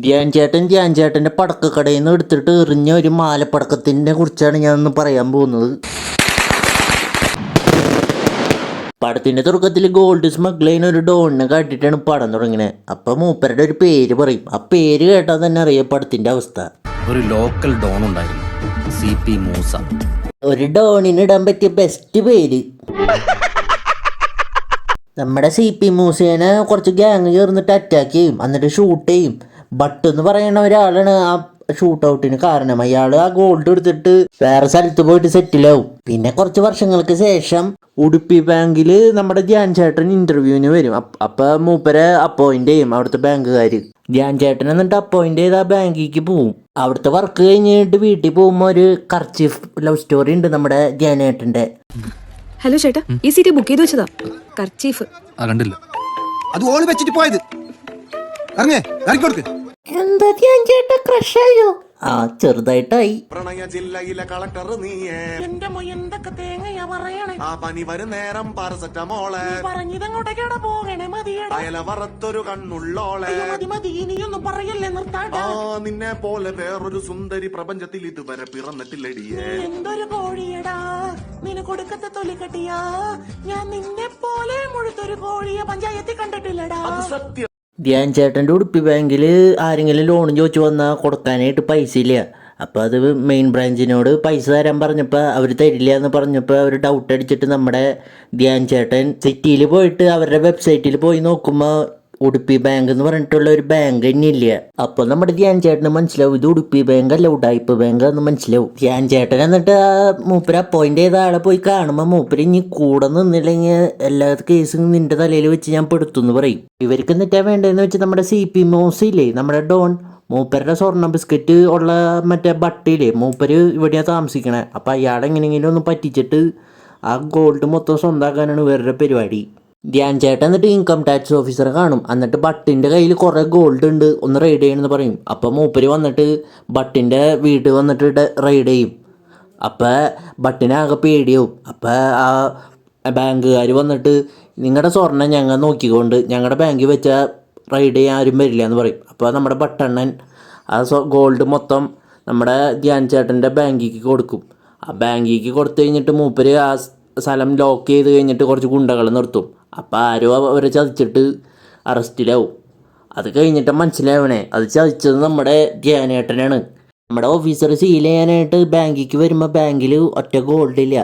ധ്യാൻ ചേട്ടൻ്റെ പടക്കക്കടയിൽ നിന്ന് എടുത്തിട്ട് എറിഞ്ഞ ഒരു മാലപ്പടക്കത്തിനെ കുറിച്ചാണ് ഞാൻ ഒന്ന് പറയാൻ പോകുന്നത്. പടത്തിന്റെ തുടക്കത്തിൽ ഗോൾഡ് സ്മഗ്ൾ ചെയ്യുന്ന ഒരു ഡോണിനെ കാട്ടിട്ടാണ് പടം തുടങ്ങിയത്. അപ്പൊ മൂപ്പരുടെ ഒരു പേര് പറയും. ആ പേര് കേട്ടാൽ തന്നെ അറിയാം പടത്തിന്റെ അവസ്ഥ. ഒരു ലോക്കൽ ഡോൺ ഉണ്ടായിരുന്നു, CP മൂസ. ഒരു ഡോണിന് ഇടാൻ പറ്റിയ ബെസ്റ്റ് പേര്. നമ്മുടെ CP മൂസേനെ കുറച്ച് ഗ്യാങ് ചേർന്നിട്ട് അറ്റാക്ക് ചെയ്യും, എന്നിട്ട് ഷൂട്ട് ചെയ്യും. ബട്ട് എന്ന് പറയുന്ന ഒരാളാണ് ആ ഷൂട്ട് ഔട്ടിന് കാരണം. അയാൾ ആ ഗോൾഡ് എടുത്തിട്ട് വേറെ സ്ഥലത്ത് പോയിട്ട് സെറ്റിലാവും. പിന്നെ കുറച്ച് വർഷങ്ങൾക്ക് ശേഷം ഉടുപ്പി ബാങ്കിൽ നമ്മുടെ ധ്യാൻ ചേട്ടൻ ഇന്റർവ്യൂവിന് വരും. അപ്പൊ മൂപ്പരെ അപ്പോയിന്റ് ചെയ്യും അവിടുത്തെ ബാങ്കുകാർ. ധ്യാൻ ചേട്ടൻ എന്നിട്ട് അപ്പോയിന്റ് ചെയ്ത് ആ ബാങ്കിലേക്ക് പോവും. അവിടുത്തെ വർക്ക് കഴിഞ്ഞിട്ട് വീട്ടിൽ പോകുമ്പോൾ ഒരു കർച്ചീഫ് ലവ് സ്റ്റോറി ഉണ്ട് നമ്മുടെ ധ്യാനേട്ടന്റെ. ഹലോ ചേട്ടാ, ഈ സീറ്റ് ബുക്ക് ചെയ്ത് വെച്ചതാ. കർച്ചീഫ് കണ്ടില്ല, അത് ഓള് വെച്ചിട്ട് പോയത്. എന്താ ധ്യാൻ ചേട്ടാ ക്രഷായോ? ആ ചെറുതായിട്ടായി. പ്രണയ ജില്ലയിലെ കളക്ടർ നീയേ, എന്റെ മൊയ്യന്തൊക്കെ തേങ്ങയാ പറയണേ. ആ പനി വരും നേരം പാരസെറ്റമോളെ പറഞ്ഞിതങ്ങോട്ടേക്കാടെ പോകണേ മതിയടാ. അയല വറത്തൊരു കണ്ണുള്ളോളെ. മതി മതി ഇനിയൊന്നും പറയല്ലേ, നിർത്താടാ. ആ നിന്നെ പോലെ വേറൊരു സുന്ദരി പ്രപഞ്ചത്തിൽ ഇതുവരെ പിറന്നിട്ടില്ലടിയേ. എന്തൊരു കോഴിയടാ നിനക്ക് കൊടുക്കത്തെ തൊലിക്കട്ടിയാ. ഞാൻ നിന്നെ പോലെ മുഴുത്തൊരു കോഴിയെ പഞ്ചായത്തിൽ കണ്ടിട്ടില്ലടാ. സത്യം. ധ്യാൻ ചേട്ടൻ്റെ ഉടുപ്പി ബാങ്കിൽ ആരെങ്കിലും ലോൺ ചോദിച്ചു വന്നാൽ കൊടുക്കാനായിട്ട് പൈസ ഇല്ല. അപ്പോൾ അത് മെയിൻ ബ്രാഞ്ചിനോട് പൈസ തരാൻ പറഞ്ഞപ്പോൾ അവർ തരില്ല എന്ന് പറഞ്ഞപ്പോൾ അവർ ഡൗട്ട് അടിച്ചിട്ട് നമ്മുടെ ധ്യാൻ ചേട്ടൻ സിറ്റിയിൽ പോയിട്ട് അവരുടെ വെബ്സൈറ്റിൽ പോയി നോക്കുമ്പോൾ ഉടുപ്പി ബാങ്ക് എന്ന് പറഞ്ഞിട്ടുള്ള ഒരു ബാങ്ക് തന്നെ ഇല്ല. അപ്പോൾ നമ്മുടെ ധ്യാൻ ചേട്ടന് മനസ്സിലാവും ഇത് ഉടുപ്പി ബാങ്ക് അല്ല ഉടായ്പ ബാങ്ക് എന്ന് മനസ്സിലാവും. ധ്യാൻ ചേട്ടൻ എന്നിട്ട് ആ മൂപ്പര് അപ്പോയിന്റ് ചെയ്ത ആളെ പോയി കാണുമ്പോൾ മൂപ്പര് ഇനി കൂടെ നിന്നില്ലെങ്കിൽ എല്ലാ കേസും നിന്റെ തലയിൽ വെച്ച് ഞാൻ പെടുത്തുമെന്ന് പറയും. ഇവർക്ക് എന്നിട്ടാ വേണ്ടതെന്ന് വെച്ചാൽ നമ്മുടെ CP മൂസ ഇല്ലേ, നമ്മുടെ ഡോൺ, മൂപ്പരുടെ സ്വർണ്ണ ബിസ്ക്കറ്റ് ഉള്ള മറ്റേ ബട്ടിയില്ലേ, മൂപ്പര് ഇവിടെയാണ് താമസിക്കണേ. അപ്പം അയാളെങ്ങനെയെങ്കിലും ഒന്ന് പറ്റിച്ചിട്ട് ആ ഗോൾഡ് മൊത്തം സ്വന്തമാക്കാനാണ് ഇവരുടെ പരിപാടി. ധ്യാൻ ചേട്ടൻ എന്നിട്ട് ഇൻകം ടാക്സ് ഓഫീസറെ കാണും. എന്നിട്ട് ബട്ടിൻ്റെ കയ്യിൽ കുറേ ഗോൾഡ് ഉണ്ട്, ഒന്ന് റെയ്ഡ് ചെയ്യണമെന്ന് പറയും. അപ്പം മൂപ്പര് വന്നിട്ട് ബട്ടിൻ്റെ വീട് വന്നിട്ട് റെയ്ഡ് ചെയ്യും. അപ്പം ബട്ടിനാകെ പേടിയാവും. അപ്പം ആ ബാങ്കുകാർ വന്നിട്ട് നിങ്ങളുടെ സ്വർണ്ണം ഞങ്ങൾ നോക്കിക്കൊണ്ട് ഞങ്ങളുടെ ബാങ്കിൽ വെച്ചാൽ റെയ്ഡ് ചെയ്യാൻ ആരും വരില്ല എന്ന് പറയും. അപ്പോൾ നമ്മുടെ ബട്ടണ്ണൻ ആ ഗോൾഡ് മൊത്തം നമ്മുടെ ധ്യാൻ ചേട്ടൻ്റെ ബാങ്കിലേക്ക് കൊടുക്കും. ആ ബാങ്കിലേക്ക് കൊടുത്തു കഴിഞ്ഞിട്ട് മൂപ്പര് ആ സ്ഥലം ലോക്ക് ചെയ്ത് കഴിഞ്ഞിട്ട് കുറച്ച് ഗുണ്ടകൾ നിർത്തും. അപ്പോൾ ആരോ അവരെ ചതിച്ചിട്ട് അറസ്റ്റിലാവും. അത് കഴിഞ്ഞിട്ട് മനസ്സിലാവണേ അത് ചതിച്ചത് നമ്മുടെ ധ്യാനേട്ടനാണ്. നമ്മുടെ ഓഫീസർ സീൽ ചെയ്യാനായിട്ട് ബാങ്കിലേക്ക് വരുമ്പോൾ ബാങ്കിൽ ഒറ്റ ഗോൾഡില്ല.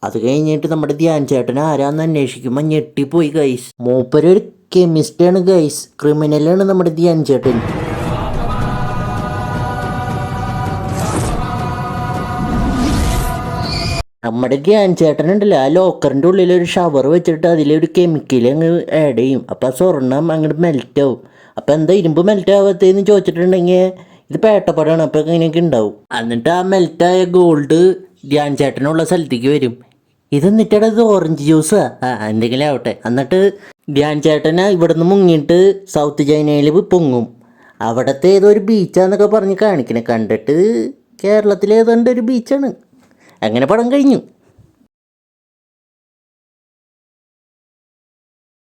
അത് കഴിഞ്ഞിട്ട് നമ്മുടെ ധ്യാൻ ചേട്ടൻ ആരാന്ന് അന്വേഷിക്കുമ്പോൾ ഞെട്ടിപ്പോയി ഗൈസ്. മൂപ്പരൊരു കെമിസ്റ്റാണ് ഗൈസ്, ക്രിമിനലാണ് നമ്മുടെ ധ്യാൻ ചേട്ടൻ. നമ്മുടെ ധ്യാൻ ചേട്ടനുണ്ടല്ലോ ആ ലോക്കറിൻ്റെ ഉള്ളിൽ ഒരു ഷവർ വെച്ചിട്ട് അതിലൊരു കെമിക്കൽ അങ്ങ് ആഡ് ചെയ്യും. അപ്പോൾ ആ സ്വർണ്ണം അങ്ങോട്ട് മെൽറ്റ് ആവും. അപ്പോൾ എന്താ ഇരുമ്പ് മെൽറ്റ് ആവാത്തതെന്ന് ചോദിച്ചിട്ടുണ്ടെങ്കിൽ ഇത് പേട്ടപ്പടമാണ്, അപ്പോൾ ഇങ്ങനെയൊക്കെ ഉണ്ടാവും. എന്നിട്ട് ആ മെൽറ്റായ ഗോൾഡ് ധ്യാൻ ചേട്ടനുള്ള സ്ഥലത്തേക്ക് വരും. ഇത് എന്നിട്ടാണ് ഇത് ഓറഞ്ച് ജ്യൂസാ എന്തെങ്കിലും ആവട്ടെ. എന്നിട്ട് ധ്യാൻ ചേട്ടനെ ഇവിടുന്ന് മുങ്ങിയിട്ട് സൗത്ത് ചൈനയിൽ പൊങ്ങും. അവിടുത്തെ ഏതോ ഒരു ബീച്ചാന്നൊക്കെ പറഞ്ഞ് കാണിക്കണേ. കണ്ടിട്ട് കേരളത്തിലെ ഏതാണ്ട് ഒരു ബീച്ചാണ്. അങ്ങനെ പടം കഴിഞ്ഞു.